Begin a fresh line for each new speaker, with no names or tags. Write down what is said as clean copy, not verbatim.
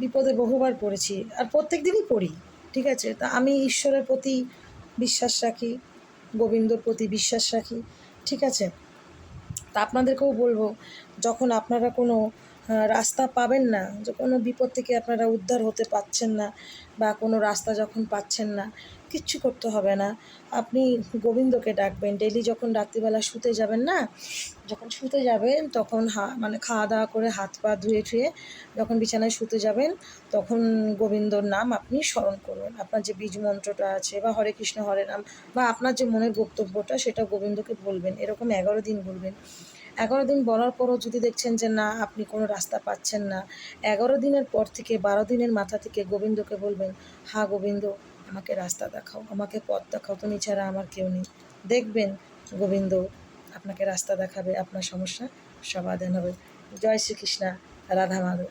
বিপদে বহুবার পড়েছি, আর প্রত্যেক দিনই পড়ি, ঠিক আছে? তা আমি ঈশ্বরের প্রতি বিশ্বাস রাখি, গোবিন্দর প্রতি বিশ্বাস রাখি, ঠিক আছে? তা আপনাদেরকেও বলবো, যখন আপনারা কোনো রাস্তা পাবেন না, যে কোনো বিপদ থেকে আপনারা উদ্ধার হতে পারছেন না, বা কোনো রাস্তা যখন পাচ্ছেন না, কিচ্ছু করতে হবে না। আপনি গোবিন্দকে ডাকবেন। ডেইলি যখন রাত্রিবেলা শুতে যাবেন না, যখন শুতে যাবেন তখন মানে খাওয়া দাওয়া করে হাত পা ধুয়ে টুয়ে যখন বিছানায় শুতে যাবেন, তখন গোবিন্দর নাম আপনি স্মরণ করবেন। আপনার যে বীজ মন্ত্রটা আছে, বা হরে কৃষ্ণ হরে রাম, বা আপনার যে মনের বক্তব্যটা, সেটা গোবিন্দকে বলবেন। এরকম 11 দিন বলবেন। 11 দিন বলার পরও যদি দেখছেন যে না, আপনি কোনো রাস্তা পাচ্ছেন না, 11 দিনের পর থেকে 12 দিনের মাথা থেকে গোবিন্দকে বলবেন, হা গোবিন্দ, আমাকে রাস্তা দেখাও, আমাকে পথ দেখাও, তুমি ছাড়া আমার কেউ নেই। দেখবেন গোবিন্দ আপনাকে রাস্তা দেখাবে, আপনার সমস্যা সমাধান হবে। জয় শ্রীকৃষ্ণা, রাধা মাধব।